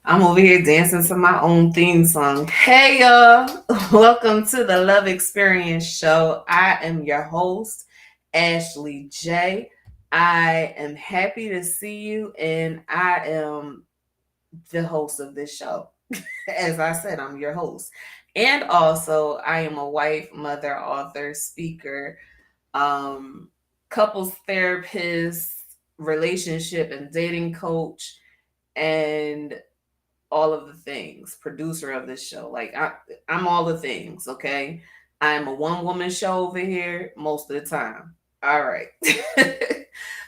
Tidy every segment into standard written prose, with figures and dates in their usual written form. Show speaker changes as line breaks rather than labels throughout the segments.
I'm over here dancing to my own theme song. Hey y'all, welcome to the Love Experience Show. I am your host, Ashley J. I am happy to see you, and I am the host of this show. As I said, I'm your host. And also, I am a wife, mother, author, speaker, um, couples therapist, relationship and dating coach, and all of the things, producer of this show. I'm all the things, okay? I'm a one woman show over here most of the time. All right.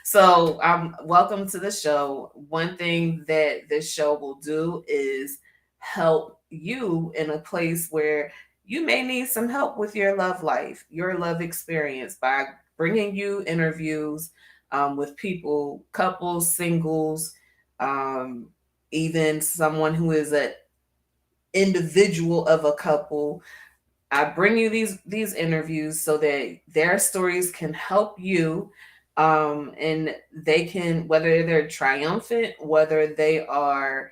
So, welcome to the show. One thing that this show will do is help you in a place where you may need some help with your love life, your love experience, by bringing you interviews with people, couples, singles, um, even someone who is an individual of a couple. I bring you these interviews so that their stories can help you, and they can, whether they're triumphant, whether they are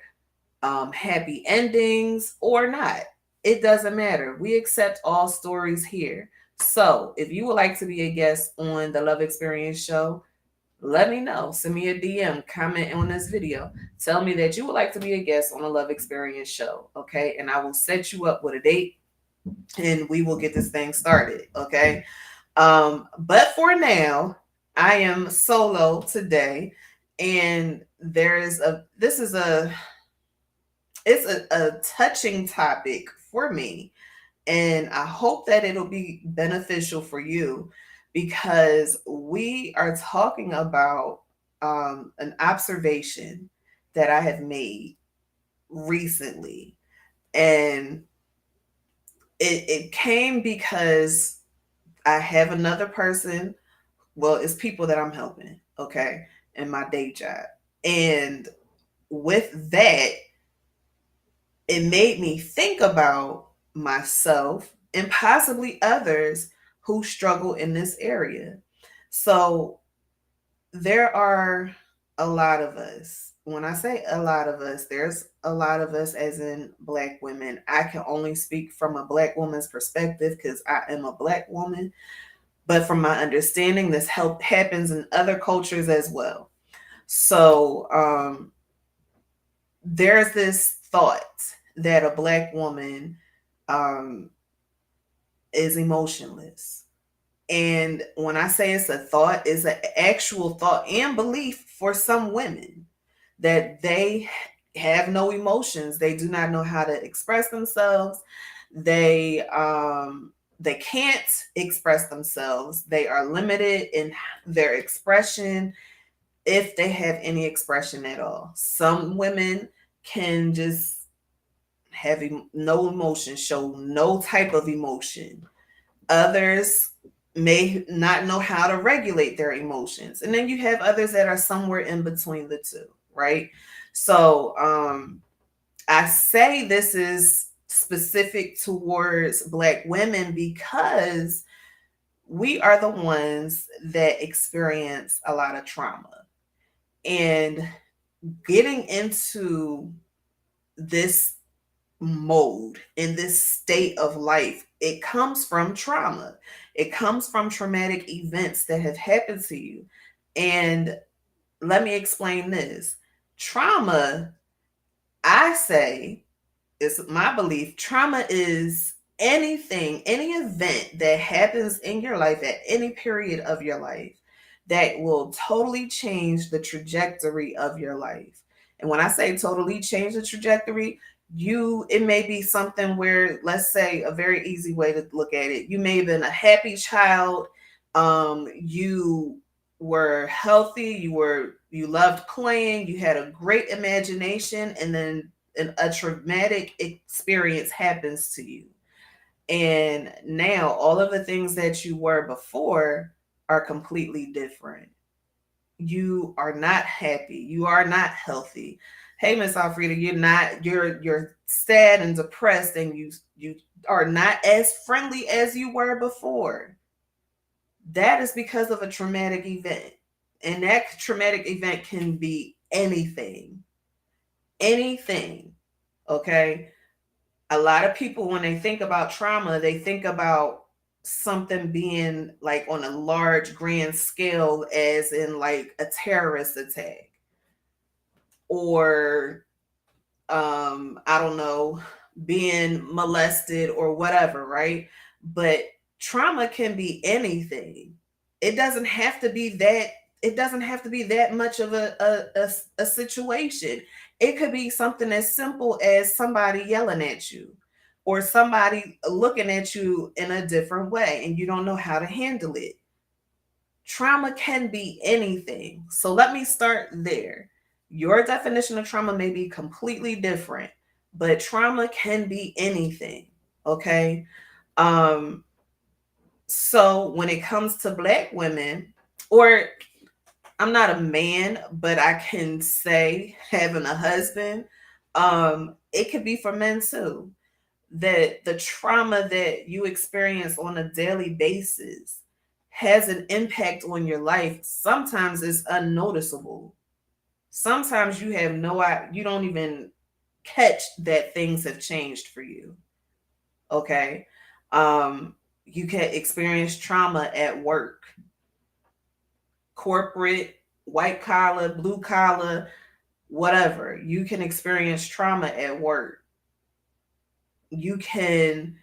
happy endings or not, it doesn't matter. We accept all stories here. So if you would like to be a guest on the Love Experience Show, let me know. Send me a DM, comment on this video. Tell me that you would like to be a guest on a Love Experience Show, okay? And I will set you up with a date and we will get this thing started, okay? But for now, I am solo today, and this is a it's a touching topic for me, and I hope that it'll be beneficial for you because we are talking about an observation that I have made recently. And it came because I have another person. Well, it's people that I'm helping, okay, in my day job. And with that, it made me think about myself and possibly others who struggle in this area. So there are a lot of us. When I say a lot of us, there's a lot of us as in Black women. I can only speak from a Black woman's perspective because I am a Black woman. But from my understanding, this help happens in other cultures as well. So there's this thought that a Black woman um, is emotionless. And when I say it's a thought, it's an actual thought and belief for some women that they have no emotions. They do not know how to express themselves. They can't express themselves. They are limited in their expression if they have any expression at all. Some women can just have no emotion, show no type of emotion. Others may not know how to regulate their emotions. And then you have others that are somewhere in between the two, right? So I say this is specific towards Black women because we are the ones that experience a lot of trauma. And getting into this mode, in this state of life, it comes from trauma. It comes from traumatic events that have happened to you. And let me explain this. Trauma, I say, it's my belief, trauma is anything, any event that happens in your life at any period of your life that will totally change the trajectory of your life. And when I say totally change the trajectory, it may be something where, let's say, a very easy way to look at it, you may have been a happy child, you were healthy, you loved playing, you had a great imagination, and then a traumatic experience happens to you. And now all of the things that you were before are completely different. You are not happy. You are not healthy. Hey, Miss Alfreda, you're sad and depressed, and you are not as friendly as you were before. That is because of a traumatic event. And that traumatic event can be anything. Anything. Okay. A lot of people, when they think about trauma, they think about something being like on a large, grand scale, as in like a terrorist attack or I don't know, being molested or whatever, right? But trauma can be anything. It doesn't have to be that. It doesn't have to be that much of a situation. It could be something as simple as somebody yelling at you or somebody looking at you in a different way and you don't know how to handle it. Trauma can be anything. So let me start there. Your definition of trauma may be completely different, but trauma can be anything. Okay. Um, so when it comes to Black women, or I'm not a man, but I can say having a husband, it could be for men too. That the trauma that you experience on a daily basis has an impact on your life. Sometimes it's unnoticeable. Sometimes you have you don't even catch that things have changed for you. Okay. Um, you can experience trauma at work, corporate, white collar, blue collar, whatever. You can experience trauma at work. You can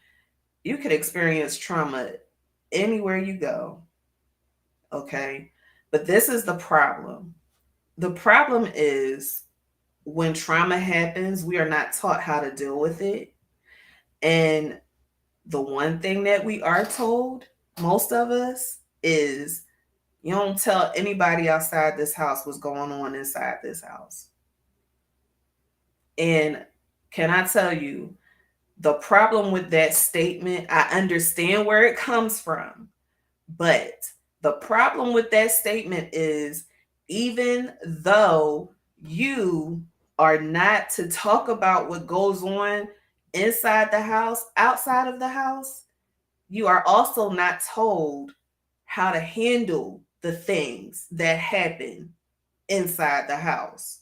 you could experience trauma anywhere you go. Okay. But this is the problem. The problem is when trauma happens, we are not taught how to deal with it. And the one thing that we are told, most of us, is you don't tell anybody outside this house what's going on inside this house. And can I tell you, the problem with that statement, I understand where it comes from. But the problem with that statement is even though you are not to talk about what goes on inside the house, outside of the house, you are also not told how to handle the things that happen inside the house.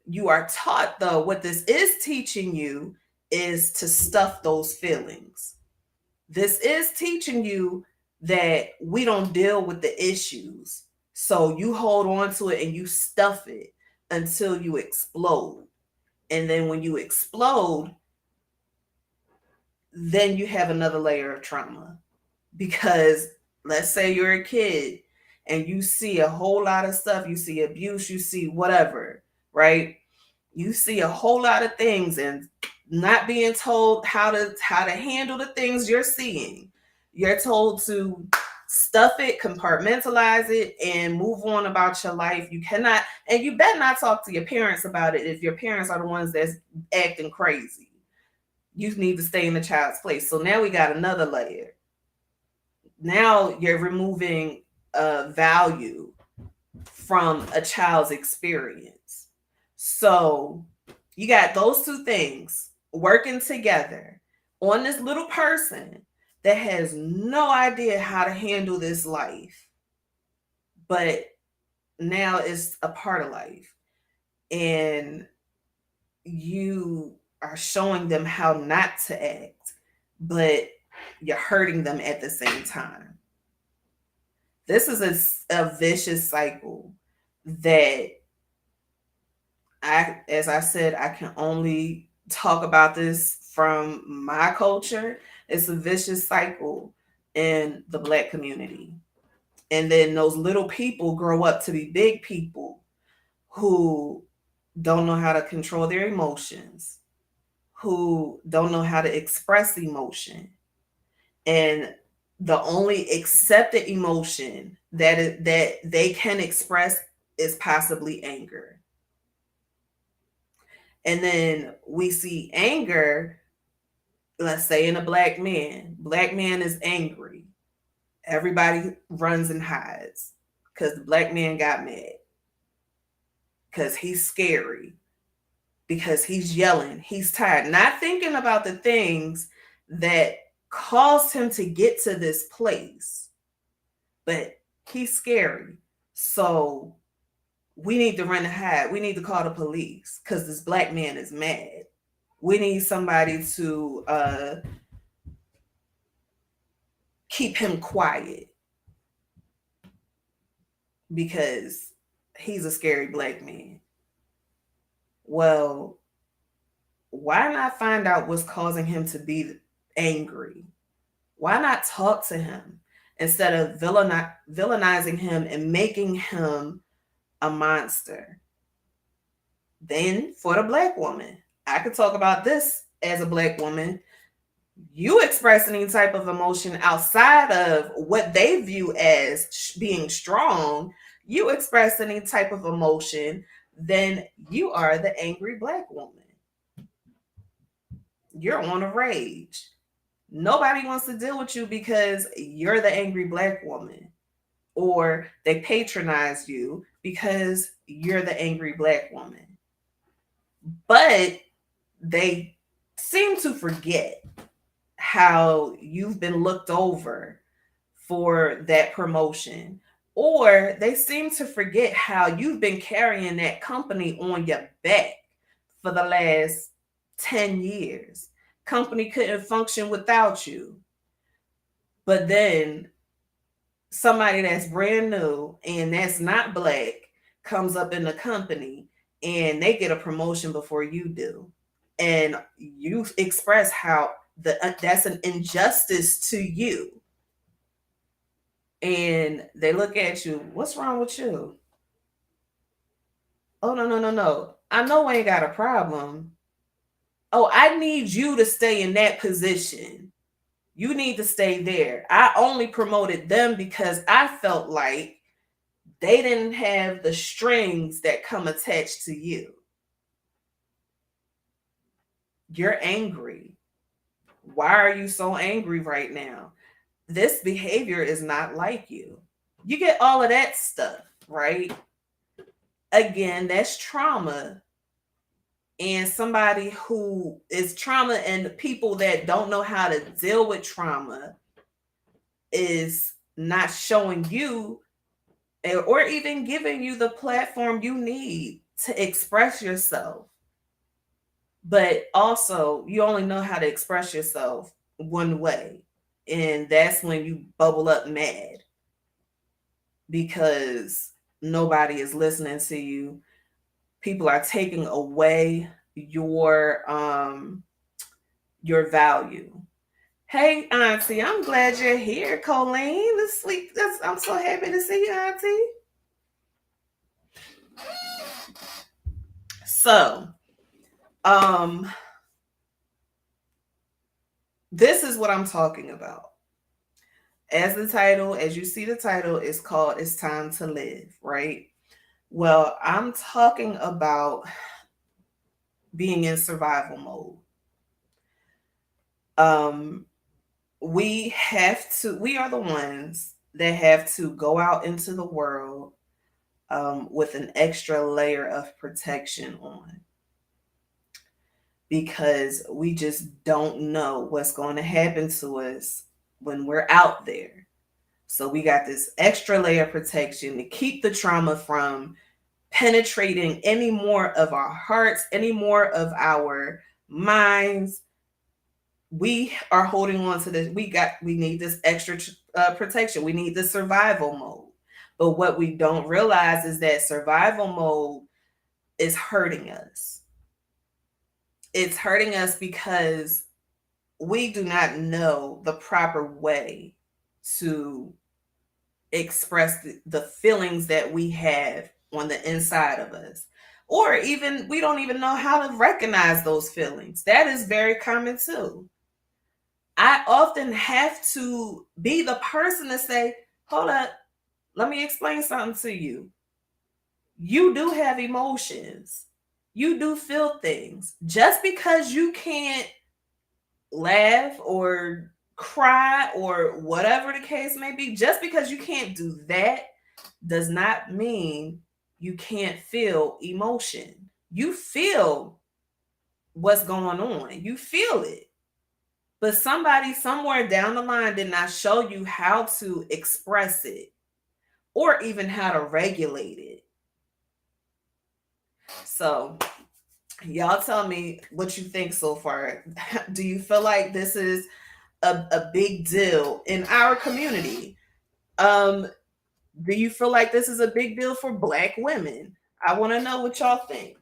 You are taught, though, what this is teaching you is to stuff those feelings. This is teaching you that we don't deal with the issues. So you hold on to it and you stuff it until you explode. And then when you explode, then you have another layer of trauma. Because let's say you're a kid and you see a whole lot of stuff, you see abuse, you see whatever, right? You see a whole lot of things and not being told how to handle the things you're seeing. You're told to stuff it, compartmentalize it, and move on about your life. You cannot, and you better not talk to your parents about it if your parents are the ones that's acting crazy. You need to stay in the child's place. So now we got another layer. Now you're removing value from a child's experience. So you got those two things working together on this little person that has no idea how to handle this life, but now it's a part of life. And you are showing them how not to act, but you're hurting them at the same time. This is a vicious cycle that as I said, I can only talk about this from my culture. It's a vicious cycle in the Black community. And then those little people grow up to be big people who don't know how to control their emotions, who don't know how to express emotion. And the only accepted emotion that they can express is possibly anger. And then we see anger, let's say in a black man. Black man is angry. Everybody runs and hides because the black man got mad. Because he's scary. Because he's yelling. He's tired. Not thinking about the things that caused him to get to this place. But he's scary. So we need to run and hide. We need to call the police because this black man is mad. We need somebody to keep him quiet because he's a scary black man. Well, why not find out what's causing him to be angry? Why not talk to him instead of villainizing him and making him a monster? Then, for the black woman, I could talk about this as a black woman. You express any type of emotion outside of what they view as being strong, you express any type of emotion, then you are the angry black woman. You're on a rage. Nobody wants to deal with you because you're the angry black woman, or they patronize you because you're the angry black woman. But they seem to forget how you've been looked over for that promotion, or they seem to forget how you've been carrying that company on your back for the last 10 years. Company couldn't function without you. But then somebody that's brand new and that's not black comes up in the company and they get a promotion before you do. And you express how that's an injustice to you. And they look at you, what's wrong with you? Oh, no, no, no, no. I know I ain't got a problem. Oh, I need you to stay in that position. You need to stay there. I only promoted them because I felt like they didn't have the strings that come attached to you. You're angry. Why are you so angry right now? This behavior is not like you. You get all of that stuff, right? Again, that's trauma. And somebody who is trauma and the people that don't know how to deal with trauma is not showing you or even giving you the platform you need to express yourself. But also, you only know how to express yourself one way, and that's when you bubble up mad because nobody is listening to you. People are taking away your value. Hey, Auntie, I'm glad you're here, Colleen. I'm so happy to see you, Auntie. So, um, this is what I'm talking about. As you see the title, is called It's Time to Live, right? Well, I'm talking about being in survival mode. Um, we are the ones that have to go out into the world with an extra layer of protection on because we just don't know what's going to happen to us when we're out there. So we got this extra layer of protection to keep the trauma from penetrating any more of our hearts, any more of our minds. We are holding on to this. We need this extra protection. We need the survival mode. But what we don't realize is that survival mode is hurting us. It's hurting us because we do not know the proper way to express the feelings that we have on the inside of us. Or even we don't even know how to recognize those feelings. That is very common too. I often have to be the person to say, hold up, let me explain something to you. You do have emotions. You do feel things. Just because you can't laugh or cry or whatever the case may be, just because you can't do that does not mean you can't feel emotion. You feel what's going on. You feel it. But somebody somewhere down the line did not show you how to express it or even how to regulate it. So Y'all tell me what you think so far. Do you feel like this is a big deal in our community? Um, do you feel like this is a big deal for Black women? I want to know what y'all think.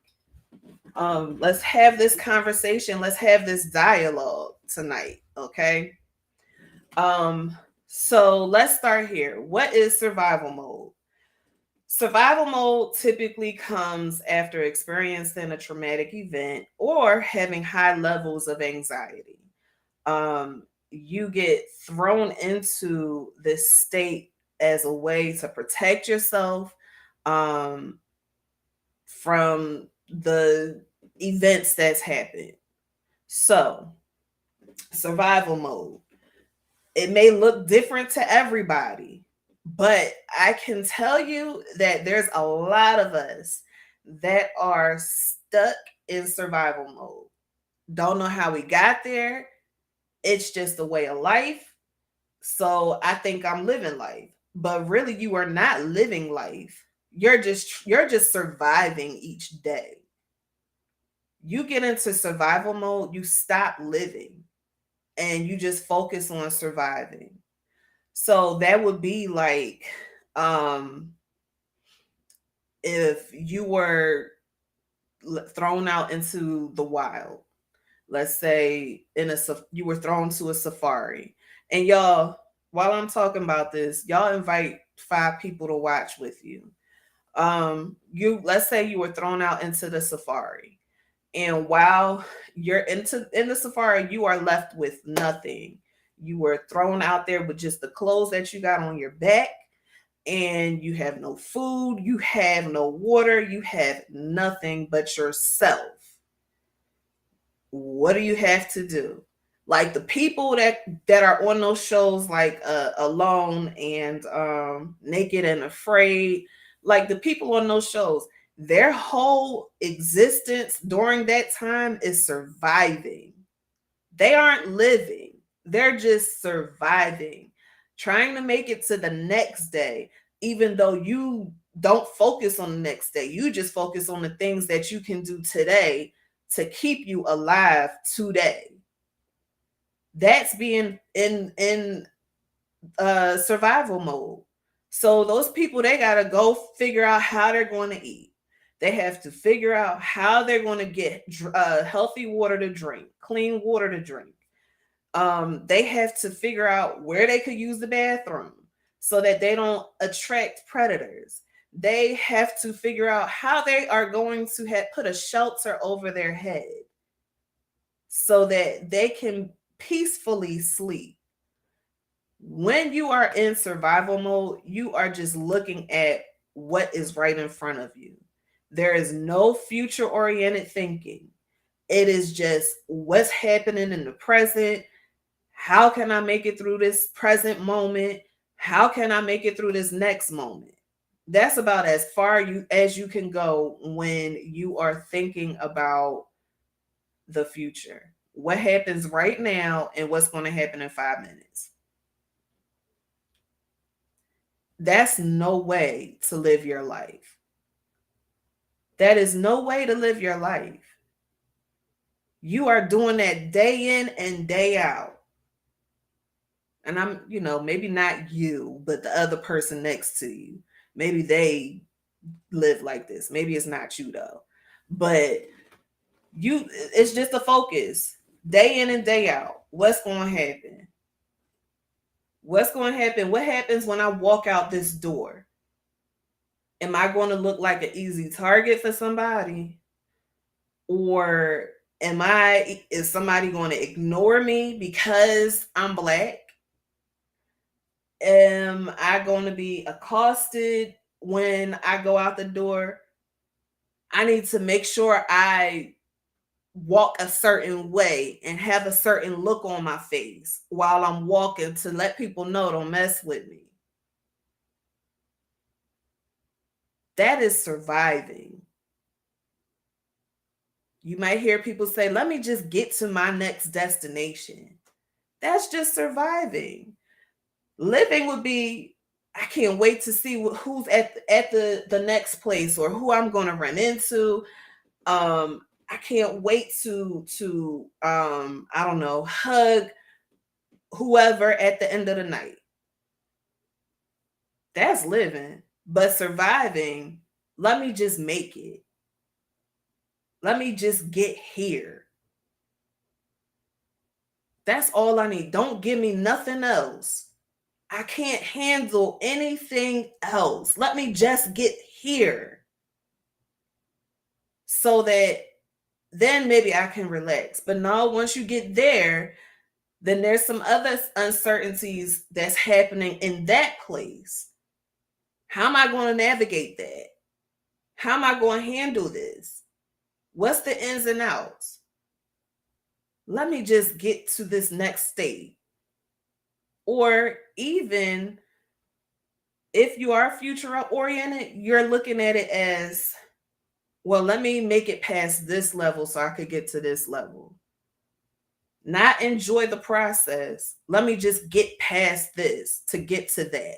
Let's have this conversation. Let's have this dialogue tonight. Okay. Um, so let's start here. What is survival mode? Survival mode typically comes after experiencing a traumatic event or having high levels of anxiety. You get thrown into this state as a way to protect yourself um, from the events that's happened. So, survival mode. It may look different to everybody, but I can tell you that there's a lot of us that are stuck in survival mode. Don't know how we got there. It's just a way of life. So I think I'm living life. But really you are not living life. You're just surviving each day. You get into survival mode, you stop living and you just focus on surviving. So that would be like um if you were thrown out into the wild. Let's say you were thrown to a safari. And y'all, while I'm talking about this, y'all invite 5 people to watch with you. You let's say you were thrown out into the safari. And while you're in the safari, you are left with nothing. You were thrown out there with just the clothes that you got on your back, and you have no food, you have no water, you have nothing but yourself. What do you have to do? Like the people that are on those shows, like Alone and Naked and Afraid, like the people on those shows, their whole existence during that time is surviving. They aren't living, they're just surviving, trying to make it to the next day, even though you don't focus on the next day. You just focus on the things that you can do today to keep you alive today. That's being in survival mode. So those people, they got to go figure out how they're going to eat. They have to figure out how they're going to get healthy water to drink, clean water to drink. They have to figure out where they could use the bathroom so that they don't attract predators. They have to figure out how they are going to put a shelter over their head so that they can peacefully sleep. When you are in survival mode, you are just looking at what is right in front of you. There is no future oriented thinking. It is just what's happening in the present. How can I make it through this present moment? How can I make it through this next moment? That's about as far as you can go when you are thinking about the future. What happens right now and what's going to happen in 5 minutes. That's no way to live your life. That is no way to live your life. You are doing that day in and day out. And maybe not you, but the other person next to you. Maybe they live like this. Maybe it's not you though. But it's just a focus. Day in and day out. What's going to happen? What's going to happen? What happens when I walk out this door? Am I going to look like an easy target for somebody? Or is somebody going to ignore me because I'm Black? Am I going to be accosted when I go out the door? I need to make sure I walk a certain way and have a certain look on my face while I'm walking to let people know don't mess with me. That is surviving. You might hear people say, let me just get to my next destination. That's just surviving. Living would be, I can't wait to see who's at the next place or who I'm going to run into. I can't wait to I don't know, hug whoever at the end of the night. That's living. But surviving, let me just make it. Let me just get here. That's all I need. Don't give me nothing else. I can't handle anything else. Let me just get here so that then maybe I can relax. But no, once you get there, then there's some other uncertainties that's happening in that place. How am I going to navigate that? How am I going to handle this? What's the ins and outs? Let me just get to this next state. Or even if you are future oriented, you're looking at it as, well, let me make it past this level so I could get to this level. Not enjoy the process. Let me just get past this to get to that.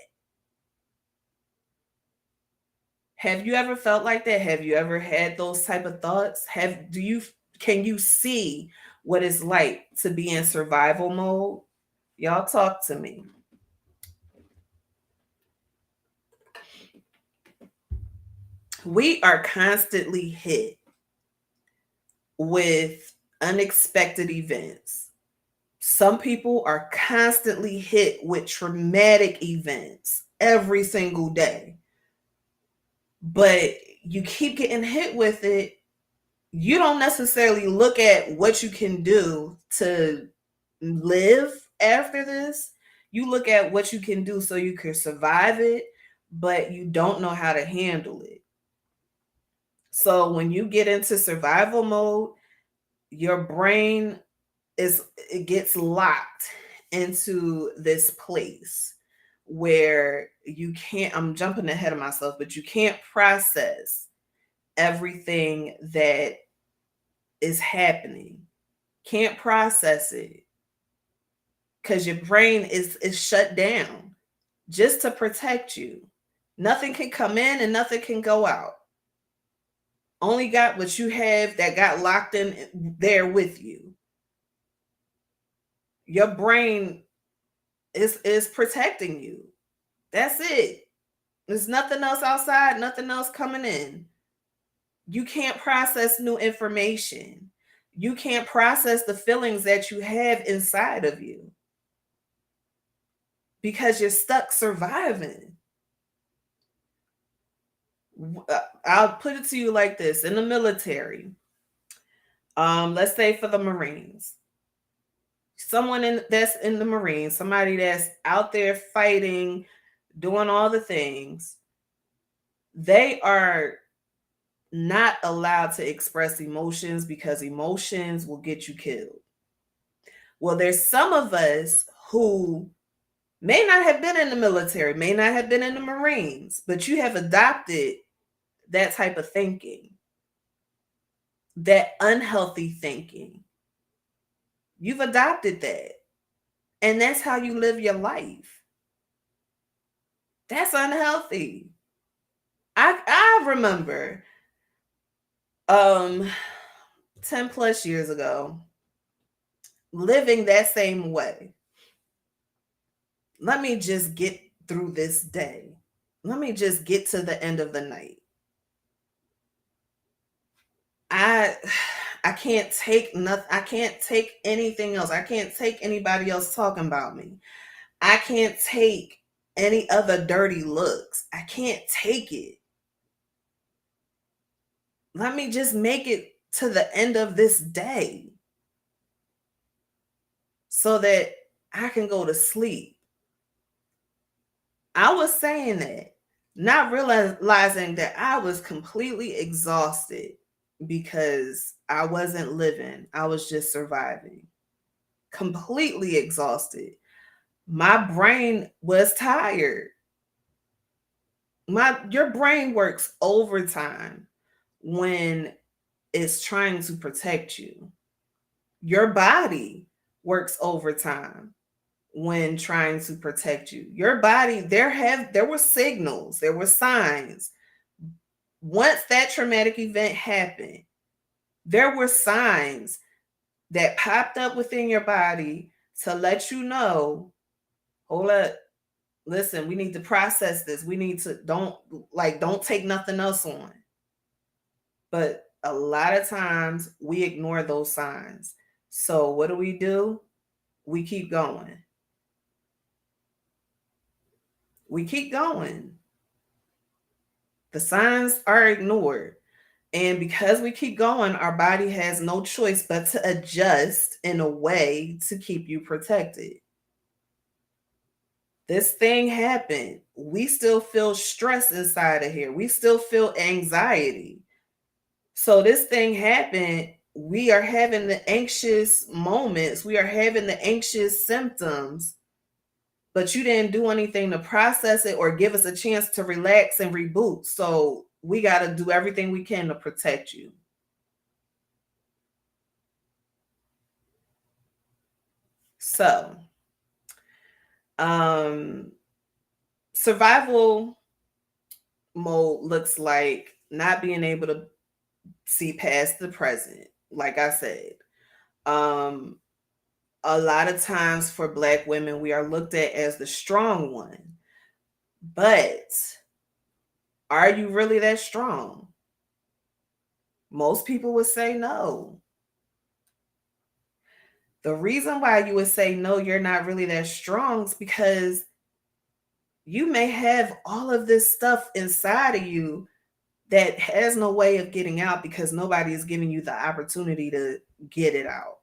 Have you ever felt like that? Have you ever had those type of thoughts? Can you see what it's like to be in survival mode? Y'all talk to me. We are constantly hit with unexpected events. Some people are constantly hit with traumatic events every single day. But you keep getting hit with it. You don't necessarily look at what you can do to live after this. You look at what you can do so you can survive it, but you don't know how to handle it. So when you get into survival mode, your brain it gets locked into this place where you can't, I'm jumping ahead of myself, but you can't process everything that is happening. Can't process it because your brain is shut down just to protect you. Nothing can come in and nothing can go out. Only got what you have that got locked in there with you. Your brain is protecting you. That's it. There's nothing else outside, nothing else coming in. You can't process new information. You can't process the feelings that you have inside of you because you're stuck surviving. I'll put it to you like this: in the military, let's say for the Marines, that's in the Marines, somebody that's out there fighting, doing all the things, they are not allowed to express emotions because emotions will get you killed. Well, there's some of us who may not have been in the military, may not have been in the Marines, but you have adopted that type of thinking, that unhealthy thinking. You've adopted that. And that's how you live your life. That's unhealthy. I remember 10 plus years ago living that same way. Let me just get through this day. Let me just get to the end of the night. I can't take nothing. I can't take anything else. I can't take anybody else talking about me. I can't take any other dirty looks. I can't take it. Let me just make it to the end of this day so that I can go to sleep. I was saying that, not realizing that I was completely exhausted because I wasn't living. I was just surviving. Completely exhausted. My brain was tired. Your brain works overtime when it's trying to protect you. Your body works overtime when trying to protect you. Your body, there were signals, there were signs. Once that traumatic event happened, There were signs that popped up within your body to let you know, hold up, listen, we need to process this. We need to don't take nothing else on. But a lot of times we ignore those signs. So what do? We keep going. We keep going. The signs are ignored. And because we keep going, our body has no choice but to adjust in a way to keep you protected. This thing happened. We still feel stress inside of here. We still feel anxiety. So this thing happened. We are having the anxious moments. We are having the anxious symptoms, but you didn't do anything to process it or give us a chance to relax and reboot. So we got to do everything we can to protect you. So, survival mode looks like not being able to see past the present. Like I said, a lot of times for Black women, we are looked at as the strong one. But are you really that strong? Most people would say no. The reason why you would say no, you're not really that strong is because you may have all of this stuff inside of you that has no way of getting out because nobody is giving you the opportunity to get it out.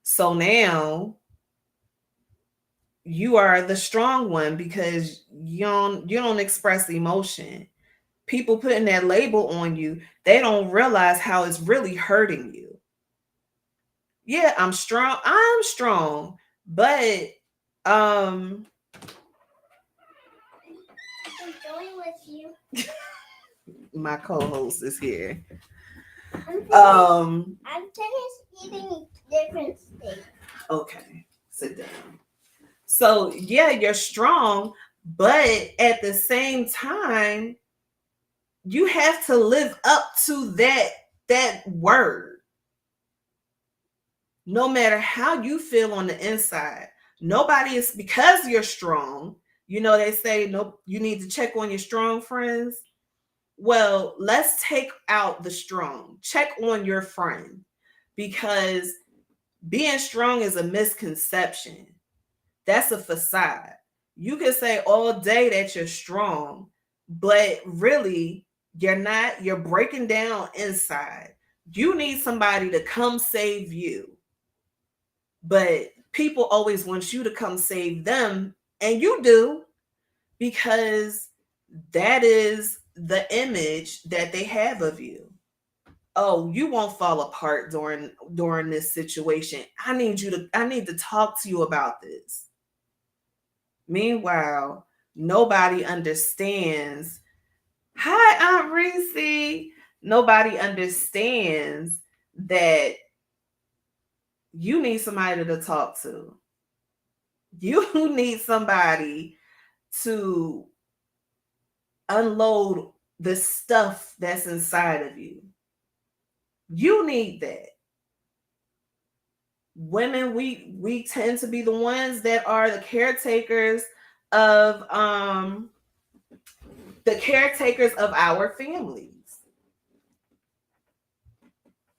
So now you are the strong one because you don't express emotion. People putting that label on you, they don't realize how it's really hurting you. Yeah, I'm strong, but um
enjoying with you.
my co-host is here.
I'm finished eating different steaks.
Okay, sit down. So yeah, you're strong, but at the same time, you have to live up to that word. No matter how you feel on the inside, nobody is because you're strong. You know they say no, you need to check on your strong friends. Well, let's take out the strong. Check on your friend because being strong is a misconception. That's a facade. You can say all day that you're strong, but really you're not. You're breaking down inside. You need somebody to come save you. But people always want you to come save them, and you do because that is the image that they have of you. Oh, you won't fall apart during this situation. I need to talk to you about this. Meanwhile, nobody understands. Hi, Aunt Reese. Nobody understands that you need somebody to talk to. You need somebody to unload the stuff that's inside of you. You need that. Women, we tend to be the ones that are of the caretakers of our families.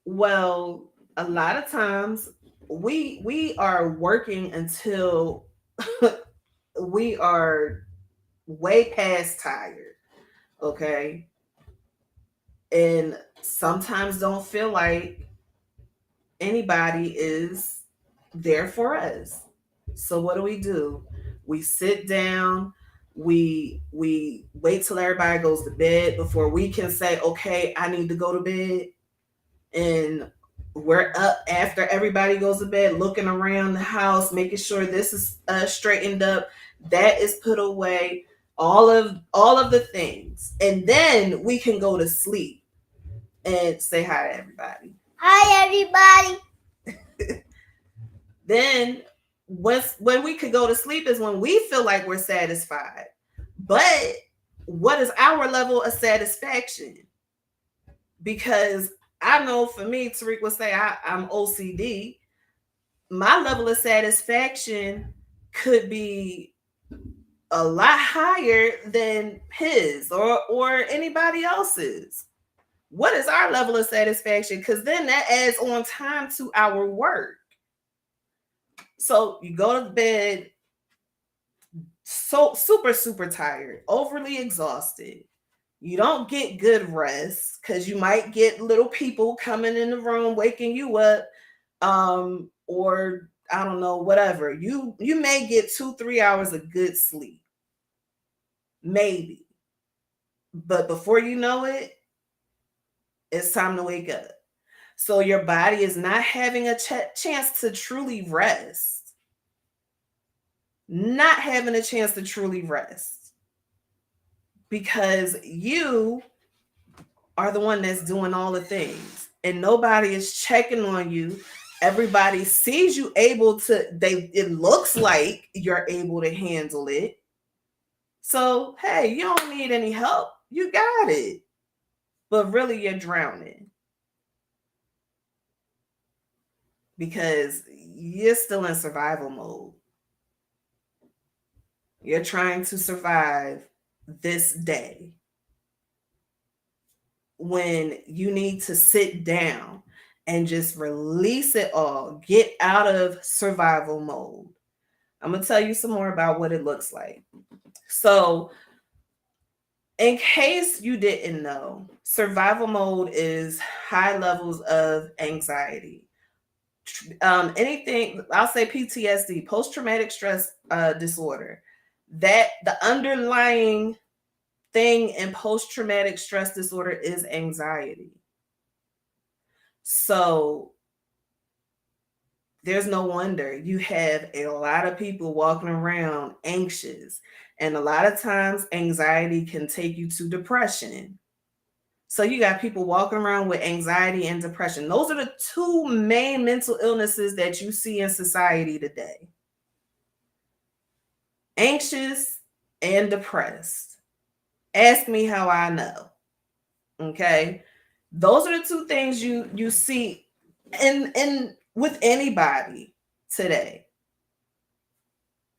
Well, a lot of times we are working until we are way past tired, okay? And sometimes don't feel like anybody is there for us. So what do? We sit down, we wait till everybody goes to bed before we can say, okay, I need to go to bed. And we're up after everybody goes to bed, looking around the house, making sure this is straightened up, that is put away, all of the things, and then we can go to sleep and say hi to everybody.
Hi, everybody.
Then when we could go to sleep is when we feel like we're satisfied. But what is our level of satisfaction? Because I know for me, Tariq would say I'm OCD. My level of satisfaction could be a lot higher than his or anybody else's. What is our level of satisfaction? Because then that adds on time to our work. So you go to bed so super tired, overly exhausted. You don't get good rest because you might get little people coming in the room waking you up, or I don't know, whatever. You may get 2-3 hours of good sleep, maybe, but before you know it, it's time to wake up. So your body is not having a chance to truly rest. Not having a chance to truly rest because you are the one that's doing all the things and nobody is checking on you. Everybody sees you able to, it looks like you're able to handle it. So, hey, you don't need any help. You got it. But really, you're drowning because you're still in survival mode. You're trying to survive this day when you need to sit down and just release it all, get out of survival mode. I'm going to tell you some more about what it looks like. So, in case you didn't know, survival mode is high levels of anxiety. Anything, I'll say PTSD, post traumatic stress disorder, that the underlying thing in post traumatic stress disorder is anxiety. So there's no wonder you have a lot of people walking around anxious. And a lot of times, anxiety can take you to depression. So you got people walking around with anxiety and depression. Those are the two main mental illnesses that you see in society today. Anxious and depressed. Ask me how I know. Okay? Those are the two things you see in with anybody today.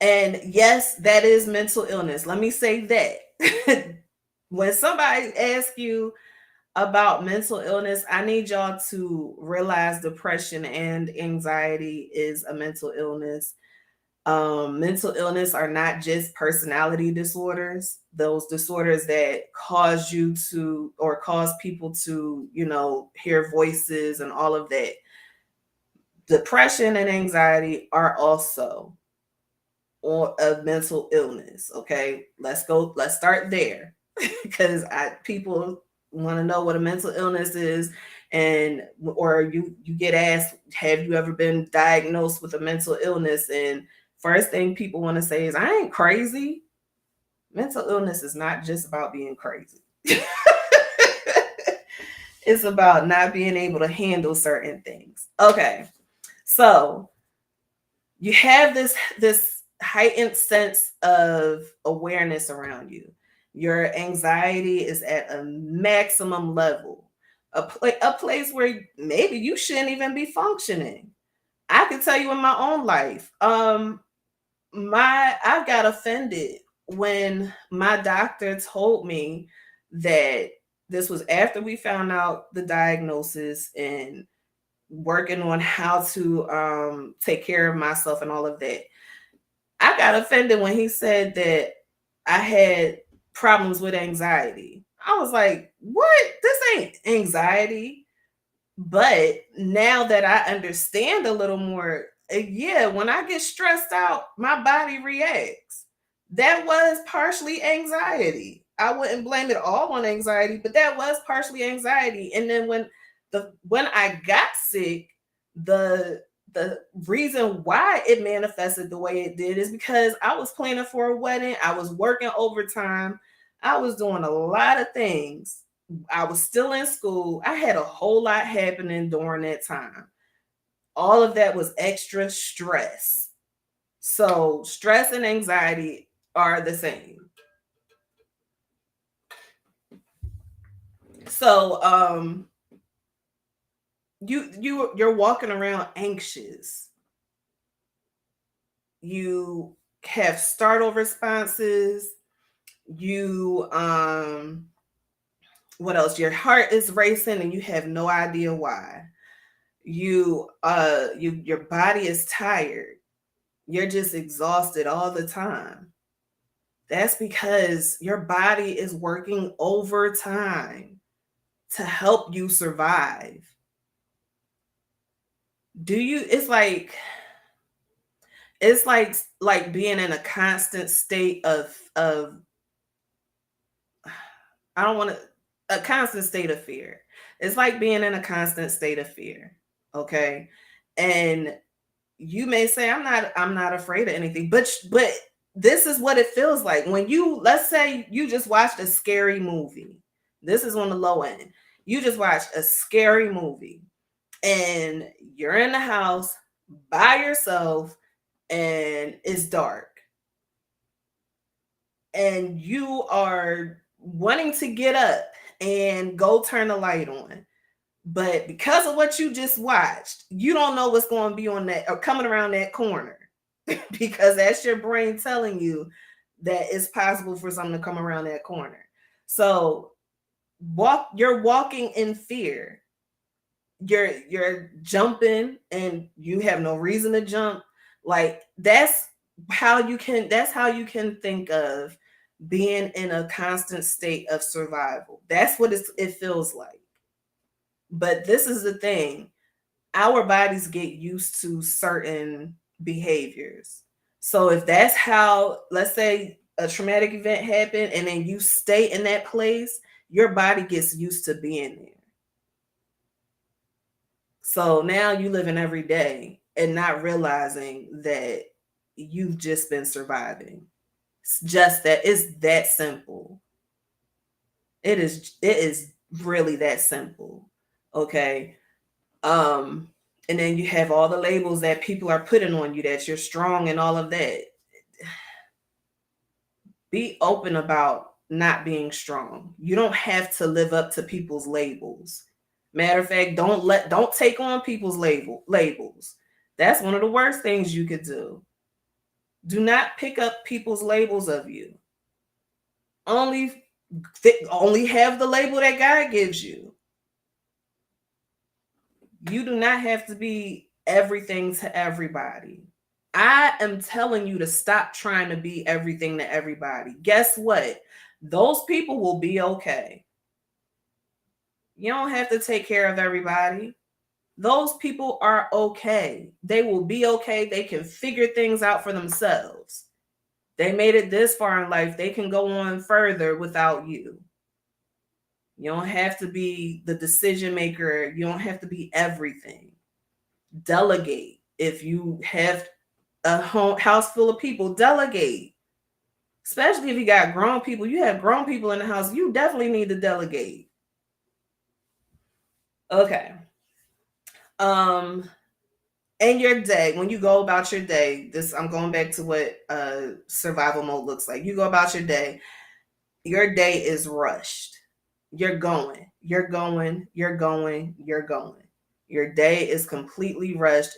And yes, that is mental illness. Let me say that. When somebody asks you about mental illness, I need y'all to realize depression and anxiety is a mental illness. Mental illness are not just personality disorders, those disorders that cause you to or cause people to, hear voices and all of that. Depression and anxiety are also a mental illness. Okay, let's start there because people want to know what a mental illness is, or you get asked, have you ever been diagnosed with a mental illness? And first thing people want to say is, I ain't crazy. Mental illness is not just about being crazy. It's about not being able to handle certain things. Okay, so you have this heightened sense of awareness around you. Your anxiety is at a maximum level, a place where maybe you shouldn't even be functioning. I can tell you in my own life, I got offended when my doctor told me that this was after we found out the diagnosis and working on how to take care of myself and all of that. I got offended when he said that I had problems with anxiety. I was like, what? This ain't anxiety. But now that I understand a little more, yeah, when I get stressed out, my body reacts. That was partially anxiety. I wouldn't blame it all on anxiety, but that was partially anxiety. And then when I got sick, the reason why it manifested the way it did is because I was planning for a wedding. I was working overtime. I was doing a lot of things. I was still in school. I had a whole lot happening during that time. All of that was extra stress. So stress and anxiety are the same. So you're walking around anxious. You have startle responses. You what else? Your heart is racing and you have no idea why. Your body is tired. You're just exhausted all the time. That's because your body is working overtime to help you survive. Do you it's like being in a constant state of I don't want to a constant state of fear. It's like being in a constant state of fear. Okay? And you may say I'm not afraid of anything, but this is what it feels like when you, let's say you just watched a scary movie. This is on the low end. You just watched a scary movie and you're in the house by yourself and it's dark and you are wanting to get up and go turn the light on. But because of what you just watched, you don't know what's going to be on that or coming around that corner because that's your brain telling you that it's possible for something to come around that corner. So you're walking in fear. You're jumping and you have no reason to jump. Like that's how you can think of being in a constant state of survival. That's what it feels like. But this is the thing, our bodies get used to certain behaviors. So if that's how, let's say a traumatic event happened and then you stay in that place, your body gets used to being there. So now you living every day and not realizing that you've just been surviving. It's just that it's that simple. It is really that simple. Okay. Um and then you have all the labels that people are putting on you that you're strong and all of that. Be open about not being strong. You don't have to live up to people's labels. Matter of fact, don't take on people's labels. That's one of the worst things you could do. Do not pick up people's labels of you. Only only have the label that God gives you. You do not have to be everything to everybody. I am telling you to stop trying to be everything to everybody. Guess what? Those people will be okay. You don't have to take care of everybody. Those people are okay. They will be okay. They can figure things out for themselves. They made it this far in life. They can go on further without you. You don't have to be the decision maker. You don't have to be everything. Delegate. If you have a house full of people, delegate. Especially if you got grown people, you have grown people in the house, you definitely need to delegate. Okay. And your day, when you go about your day, this I'm going back to what survival mode looks like. You go about your day is rushed. You're going, you're going, you're going, you're going. Your day is completely rushed.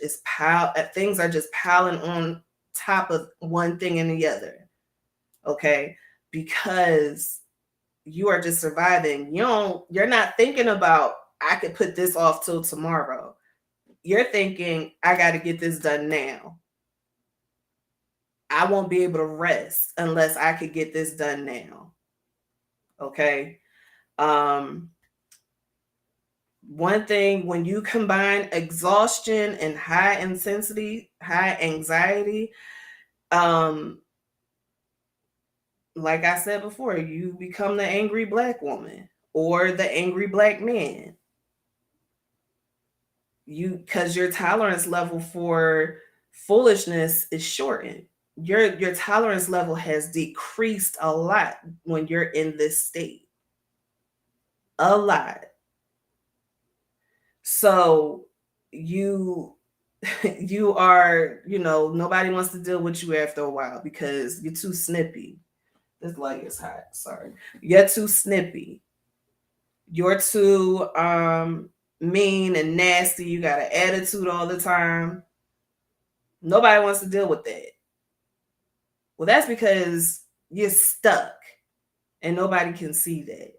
Things are just piling on top of one thing and the other. Okay? Because you are just surviving. You're not thinking about I could put this off till tomorrow. You're thinking I got to get this done now. I won't be able to rest unless I could get this done now. Okay? One thing, when you combine exhaustion and high intensity, high anxiety, like I said before, you become the angry black woman or the angry black man. Because your tolerance level for foolishness is shortened. Your tolerance level has decreased a lot when you're in this state. A lot. So you you are, nobody wants to deal with you after a while because you're too snippy. This light is hot. Sorry. You're too snippy. You're too mean and nasty, you got an attitude all the time. Nobody wants to deal with that. Well, that's because you're stuck and nobody can see that.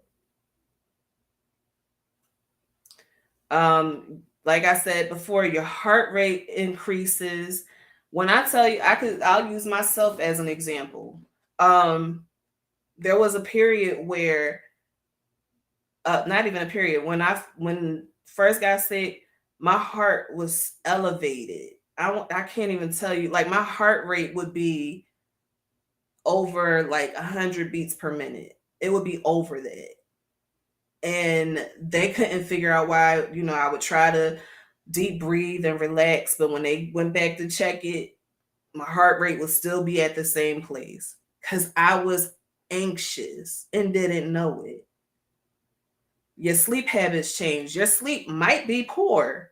Like I said before, your heart rate increases. When I tell you, I'll use myself as an example. There was a period where, not even a period, when first got sick, my heart was elevated. I can't even tell you, like my heart rate would be over like 100 beats per minute. It would be over that. And they couldn't figure out why. I would try to deep breathe and relax, but when they went back to check it, my heart rate would still be at the same place because I was anxious and didn't know it. Your sleep habits change. Your sleep might be poor.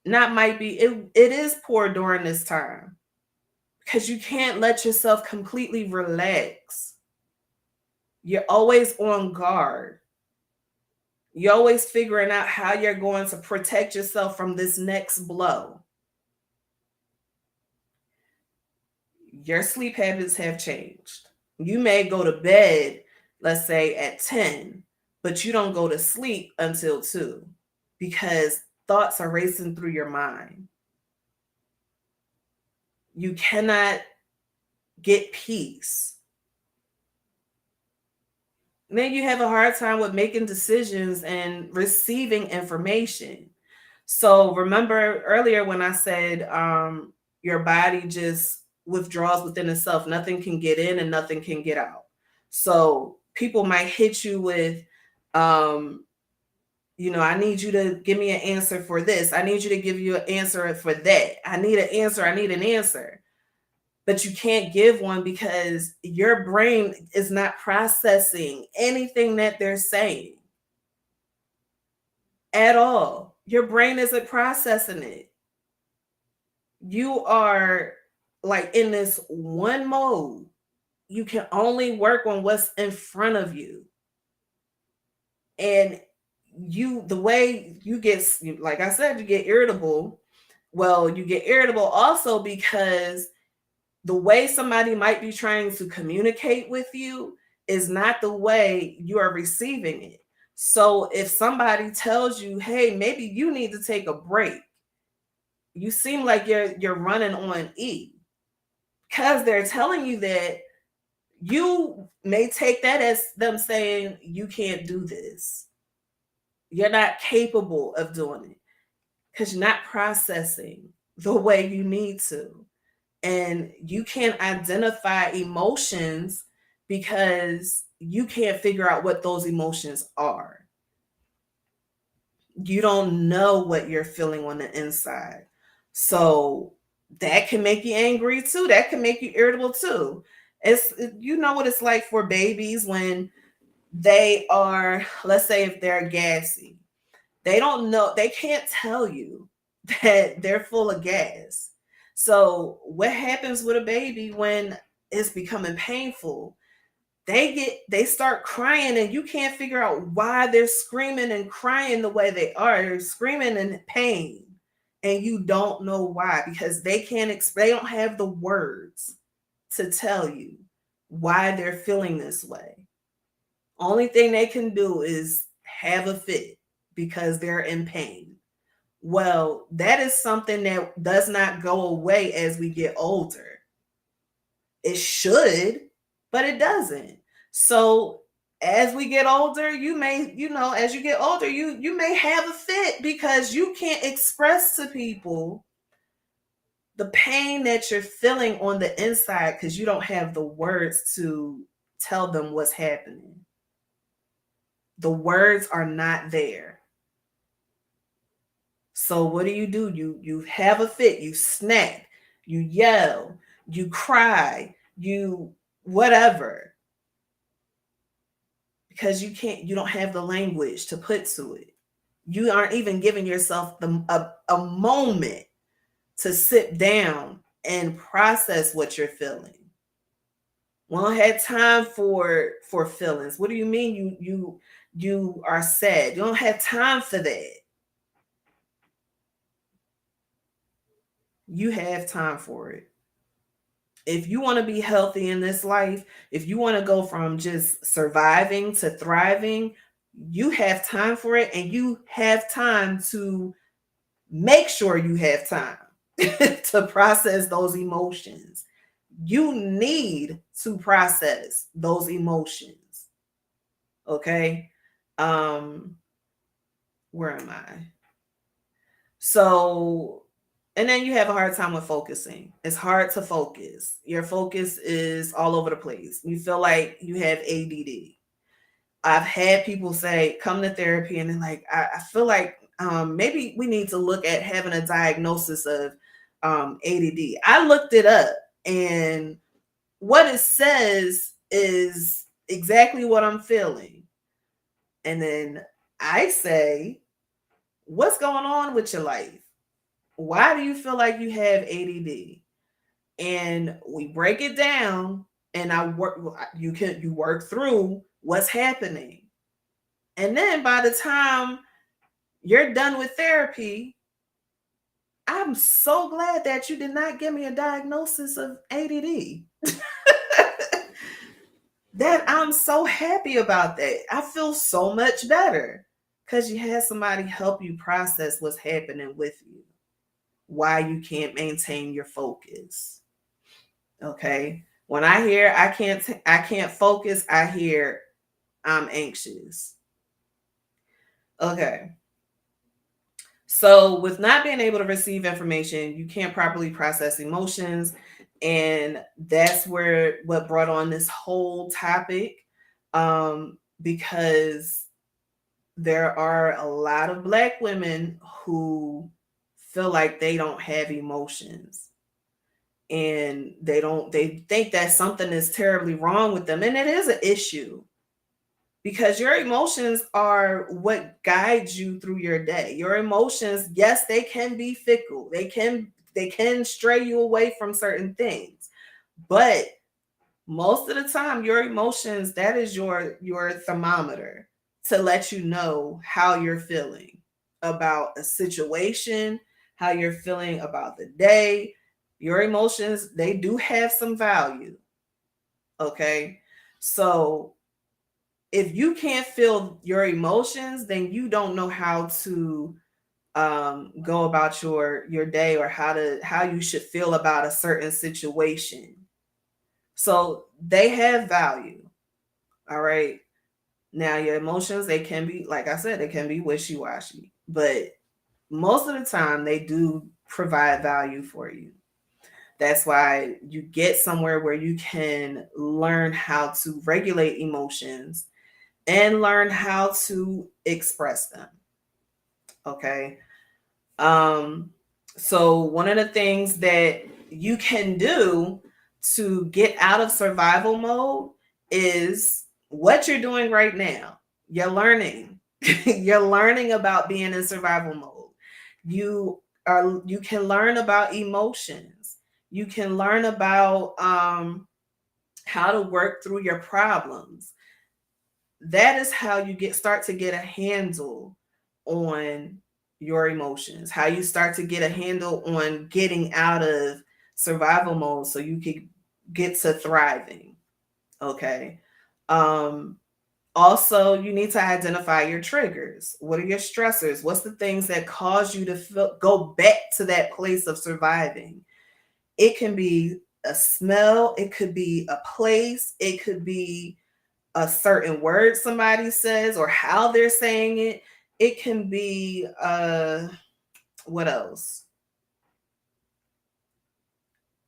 Not might be, it is poor during this time because you can't let yourself completely relax. You're always on guard. You're always figuring out how you're going to protect yourself from this next blow. Your sleep habits have changed. You may go to bed, let's say at 10, but you don't go to sleep until 2 because thoughts are racing through your mind. You cannot get peace. Then you have a hard time with making decisions and receiving information. So remember earlier when I said your body just withdraws within itself. Nothing can get in and nothing can get out. So people might hit you with, I need you to give me an answer for this. I need you to give you an answer for that. I need an answer. I need an answer. But you can't give one because your brain is not processing anything that they're saying at all. Your brain isn't processing it. You are like in this one mode. You can only work on what's in front of you. And the way you get, like I said, you get irritable. Well, you get irritable also because the way somebody might be trying to communicate with you is not the way you are receiving it. So if somebody tells you, hey, maybe you need to take a break, you seem like you're running on E because they're telling you that. You may take that as them saying you can't do this. You're not capable of doing it because you're not processing the way you need to. And you can't identify emotions because you can't figure out what those emotions are. You don't know what you're feeling on the inside. So that can make you angry too. That can make you irritable too. You know what it's like for babies when they are, let's say if they're gassy. They don't know, they can't tell you that they're full of gas. So what happens with a baby when it's becoming painful? They start crying and you can't figure out why they're screaming and crying the way they are. They're screaming in pain and you don't know why because they they don't have the words to tell you why they're feeling this way. Only thing they can do is have a fit because they're in pain. Well, that is something that does not go away as we get older. It should, but it doesn't. So as we get older, you may, as you get older, you may have a fit because you can't express to people the pain that you're feeling on the inside because you don't have the words to tell them what's happening. The words are not there. So what do? You have a fit, you snap, you yell, you cry, you whatever. Because you don't have the language to put to it. You aren't even giving yourself a moment to sit down and process what you're feeling. We don't have time for feelings. What do you mean you are sad? You don't have time for that. you have time for it. If you want to be healthy in this life, if you want to go from just surviving to thriving, you have time for it, and you have time to make sure you have time to process those emotions. You need to process those emotions. Okay. Um, where am I? So, and then you have a hard time with focusing. It's hard to focus. Your focus is all over the place. You feel like you have ADD. I've had people say, come to therapy, and they're like, I feel like maybe we need to look at having a diagnosis of ADD. I looked it up, and what it says is exactly what I'm feeling. And then I say, what's going on with your life? Why do you feel like you have ADD? And we break it down, and you work through what's happening. And then by the time you're done with therapy, I'm so glad that you did not give me a diagnosis of ADD. That I'm so happy about that. I feel so much better because you had somebody help you process what's happening with you, why you can't maintain your focus. Okay. When I hear I can't focus, I hear I'm anxious. Okay. So, with not being able to receive information, you can't properly process emotions. And that's where what brought on this whole topic. Because there are a lot of Black women who feel like they don't have emotions, and they think that something is terribly wrong with them. And it is an issue, because your emotions are what guides you through your day. Your emotions, yes, they can be fickle. They can stray you away from certain things. But most of the time, your emotions, that is your thermometer to let you know how you're feeling about a situation, how you're feeling about the day. Your emotions, they do have some value. Okay? So if you can't feel your emotions, then you don't know how to go about your day, or how you should feel about a certain situation. So they have value. All right. Now your emotions, they can be, like I said, they can be wishy-washy, but most of the time they do provide value for you. That's why you get somewhere where you can learn how to regulate emotions and learn how to express them. Okay. Um, so one of the things that you can do to get out of survival mode is what you're doing right now. You're learning. You're learning about being in survival mode. You can learn about emotions. You can learn about how to work through your problems. That is how you start to get a handle on your emotions, how you start to get a handle on getting out of survival mode so you can get to thriving. Okay. um Also, you need to identify your triggers. What are your stressors? What's the things that cause you to go back to that place of surviving? It can be a smell, it could be a place, it could be a certain word somebody says or how they're saying it. It can be what else?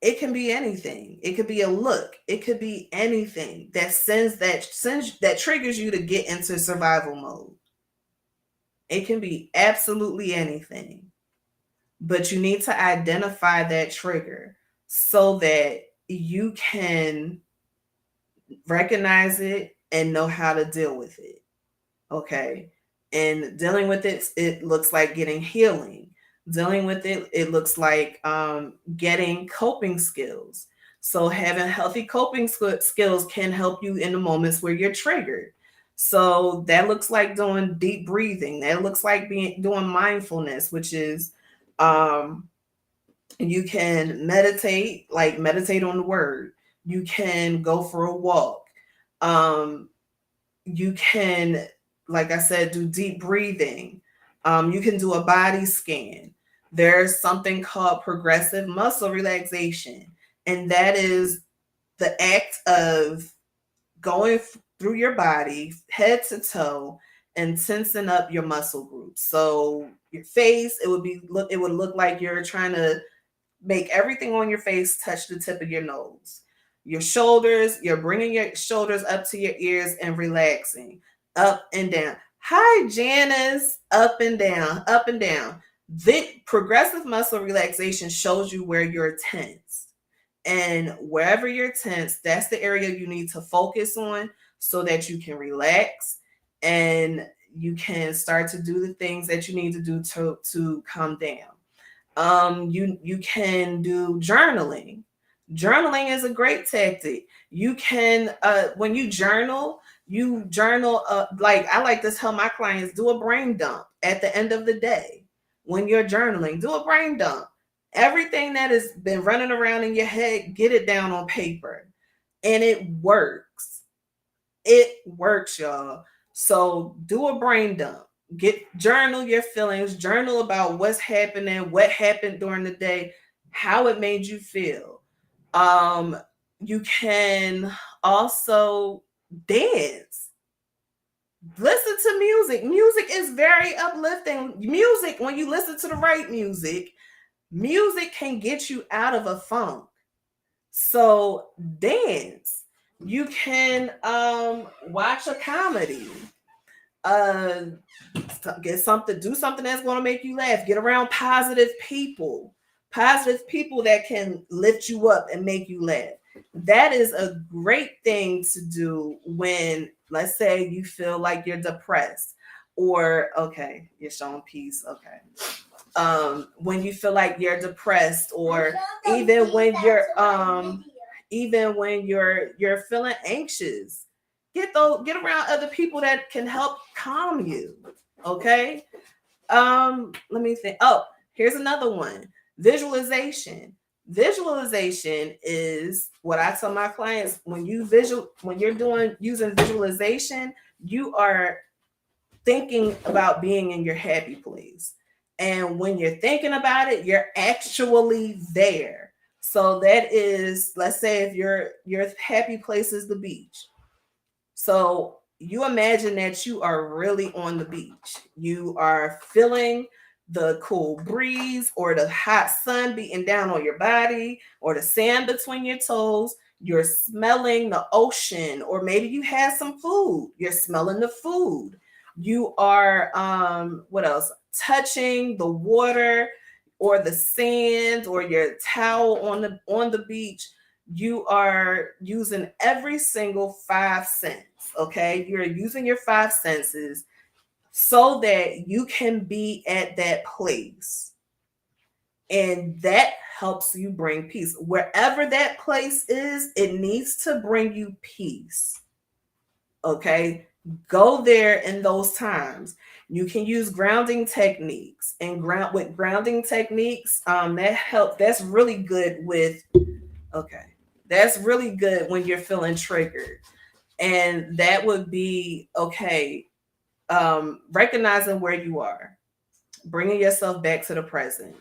It can be anything. It could be a look. It could be anything that sends that triggers you to get into survival mode. It can be absolutely anything. But you need to identify that trigger so that you can recognize it and know how to deal with it. Okay. And dealing with it looks like getting healing. Dealing with it looks like getting coping skills. So having healthy coping skills can help you in the moments where you're triggered. So that looks like doing deep breathing. That looks like doing mindfulness, which is um, You can meditate, like meditate on the word. You can go for a walk. Um, you can, like I said, do deep breathing. You can do a body scan. There's something called progressive muscle relaxation, and that is the act of going through your body, head to toe, and tensing up your muscle groups. So your face, it would look like you're trying to make everything on your face touch the tip of your nose. Your shoulders, you're bringing your shoulders up to your ears and relaxing, up and down. Hi, Janice, up and down, up and down. The progressive muscle relaxation shows you where you're tense. And wherever you're tense, that's the area you need to focus on so that you can relax and you can start to do the things that you need to do to calm down. You can do journaling. Journaling is a great tactic. You can when you journal like I like to tell my clients, do a brain dump at the end of the day. When you're journaling, do a brain dump. Everything that has been running around in your head, get it down on paper. And it works. It works, y'all. So do a brain dump. Journal your feelings, journal about what's happening, what happened during the day, how it made you feel. Um, you can also dance. Listen to music. Music is very uplifting. Music, when you listen to the right music, music can get you out of a funk. So dance. You can watch a comedy. Uh do something that's going to make you laugh. Get around positive people that can lift you up and make you laugh. That is a great thing to do when, let's say, you feel like you're depressed, or okay, you're showing peace, okay. When you feel like you're depressed, or even when you're feeling anxious, get around other people that can help calm you. Okay. Let me think. Oh, here's another one. Visualization. Visualization is what I tell my clients. When you're doing using visualization, you are thinking about being in your happy place. And when you're thinking about it, you're actually there. So that is, let's say if your happy place is the beach. So you imagine that you are really on the beach. You are feeling the cool breeze or the hot sun beating down on your body or the sand between your toes. You're smelling the ocean, or maybe you had some food. You're smelling the food. You are what else? Touching the water or the sand or your towel on the beach. You are using every single five sense. Okay, you're using your five senses so that you can be at that place, and that helps you bring peace wherever that place is. It needs to bring you peace. Okay, go there in those times. You can use grounding techniques, and grounding techniques that's really good with, okay, that's really good when you're feeling triggered. And that would be, okay, recognizing where you are, bringing yourself back to the present.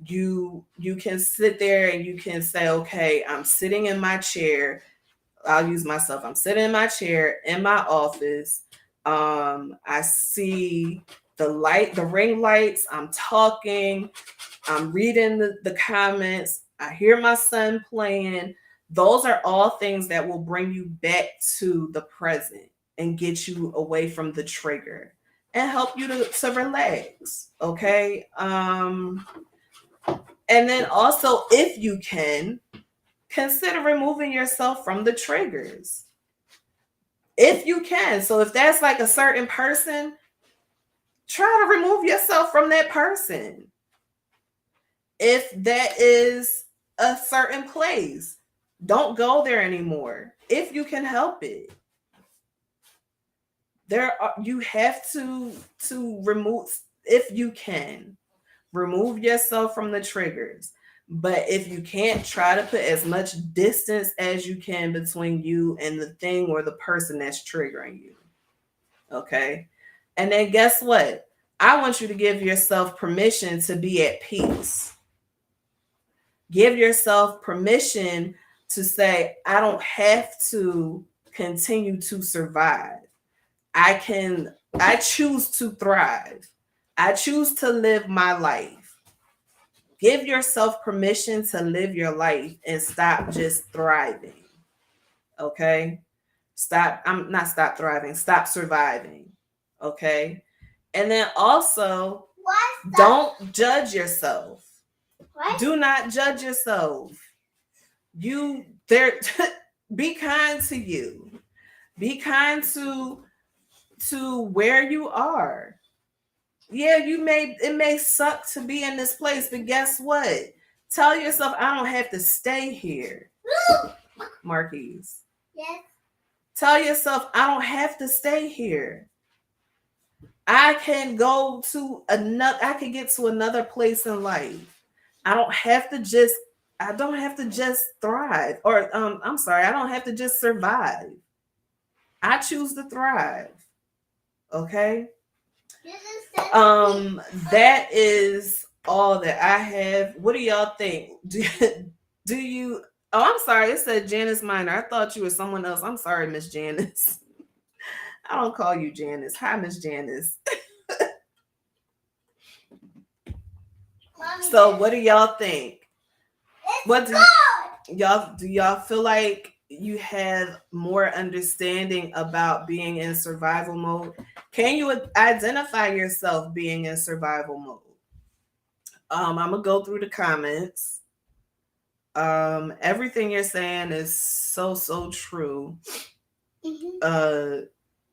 You can sit there and you can say, okay, I'm sitting in my chair. I'll use myself. I'm sitting in my chair in my office. I see the ring lights. I'm talking. I'm reading the comments. I hear my son playing. Those are all things that will bring you back to the present and get you away from the trigger and help you to relax. Okay. And then also, if you can, consider removing yourself from the triggers. If you can. So if that's like a certain person, try to remove yourself from that person. If that is a certain place, don't go there anymore if you can help it. You have to remove, if you can, remove yourself from the triggers. But if you can't, try to put as much distance as you can between you and the thing or the person that's triggering you. Okay. And then guess what? I want you to give yourself permission to be at peace. Give yourself permission to say, I don't have to continue to survive. I choose to thrive. I choose to live my life. Give yourself permission to live your life and stop just thriving. Okay? Stop thriving, stop surviving. Okay? And then also, don't judge yourself. What? Do not judge yourself. Be kind to you. Be kind to where you are. Yeah, it may suck to be in this place, but guess what? Tell yourself, I don't have to stay here. Marquise. Yes. Tell yourself, I don't have to stay here. I can I can get to another place in life. I don't have to just thrive. Or I'm sorry, I don't have to just survive. I choose to thrive. Okay? That is all that I have. What do y'all think? Do you I'm sorry, it said Janice Minor. I thought you were someone else. I'm sorry, Miss Janice. I don't call you Janice. Hi, Miss Janice. So what do y'all think? Do y'all feel like you have more understanding about being in survival mode? Can you identify yourself being in survival mode? I'm gonna go through the comments. Everything you're saying is so true.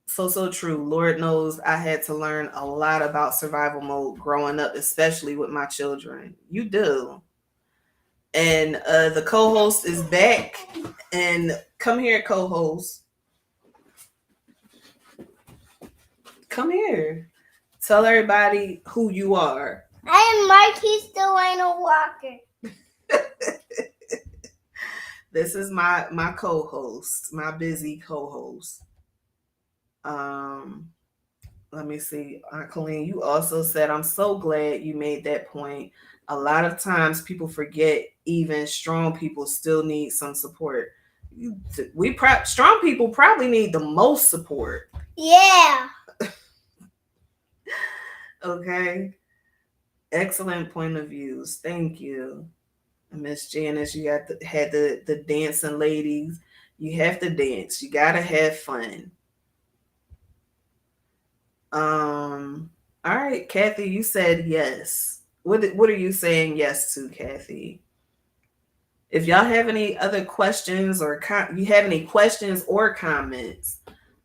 So true. Lord knows I had to learn a lot about survival mode growing up, especially with my children. You do. And the co-host is back. And come here, co-host. Come here. Tell everybody who you are.
I am Marquise Delano Walker.
This is my co-host, my busy co-host. Let me see. Aunt Colleen, you also said, I'm so glad you made that point. A lot of times people forget even strong people still need some support. Strong people probably need the most support.
Yeah.
Okay. Excellent point of views. Thank you. Miss Janice, you had the dancing ladies. You have to dance. You gotta have fun. All right, Kathy, you said yes. What are you saying yes to, Kathy? If y'all have any other questions or you have any questions or comments,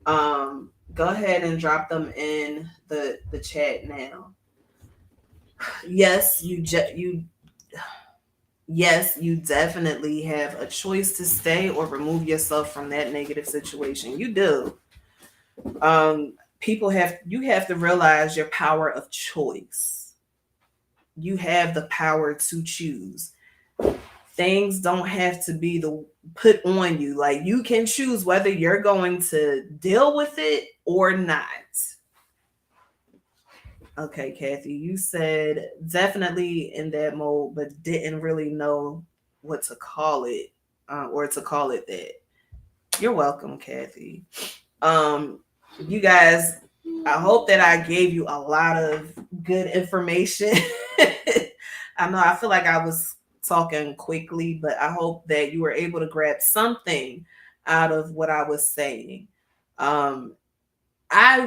go ahead and drop them in the chat now. Yes, you definitely have a choice to stay or remove yourself from that negative situation. You do. You have to realize your power of choice. You have the power to choose. Things don't have to be put on you. Like, you can choose whether you're going to deal with it or not. Okay, Kathy, you said definitely in that mode, but didn't really know what to call it or to call it that. You're welcome, Kathy. You guys, I hope that I gave you a lot of good information. I feel like I was talking quickly, but I hope that you were able to grab something out of what I was saying. I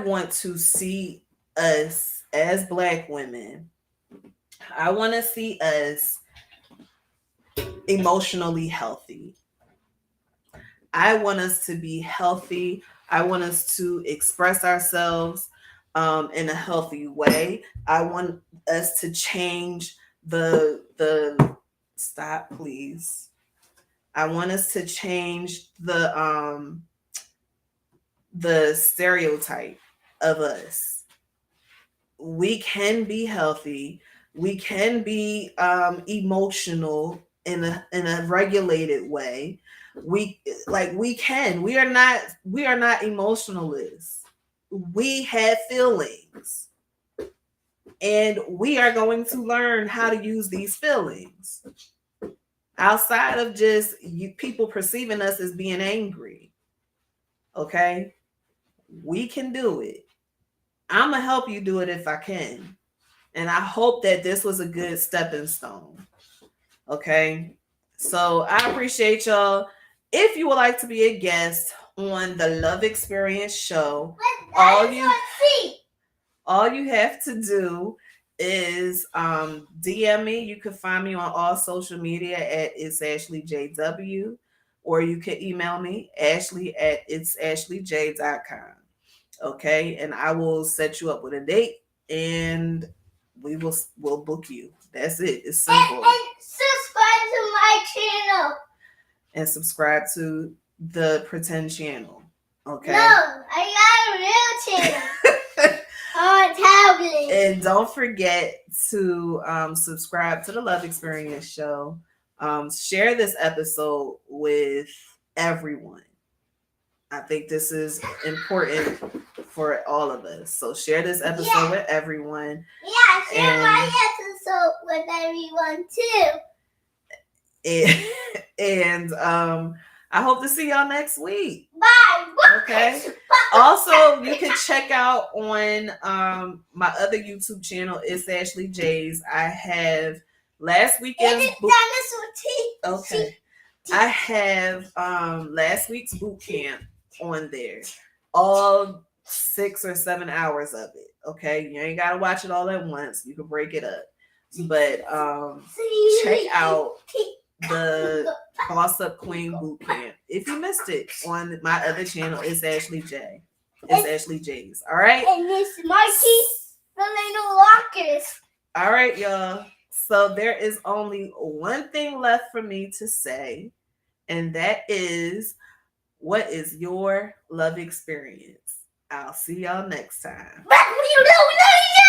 want to see us as Black women. I want to see us emotionally healthy. I want us to be healthy. I want us to express ourselves in a healthy way. I want us to change the stop, please. I want us to change the stereotype of us. We can be healthy. We can be emotional in a regulated way. We are not emotionalists. We have feelings, and we are going to learn how to use these feelings outside of just people perceiving us as being angry. Okay, we can do it. I'm gonna help you do it if I can, and I hope that this was a good stepping stone. Okay, so I appreciate y'all. If you would like to be a guest on the Love Experience show, all you have to do is DM me. You can find me on all social media at It's Ashley JW, or you can email me, Ashley at itsashleyj.com. Okay, and I will set you up with a date, and we'll book you. That's it. It's simple.
And subscribe to my channel.
And subscribe to the Pretend channel. Okay.
No, I got a real channel. On a tablet.
And don't forget to subscribe to the Love Experience show. Share this episode with everyone. I think this is important for all of us. So share this episode with everyone.
Yeah, share my episode with everyone too.
And I hope to see y'all next week.
Bye.
Okay. Also, you can check out on my other YouTube channel, It's Ashley J's. I have last weekend's Okay. I have last week's boot camp on there. All 6 or 7 hours of it. Okay. You ain't gotta watch it all at once. You can break it up. But check out the Boss Up Queen boot camp if you missed it on my other channel. It's Ashley J. It's Ashley J's. All right.
And it's Marquise Delano Lockers.
All right, y'all. So there is only one thing left for me to say, and that is, what is your love experience? I'll see y'all next time.
What do you know?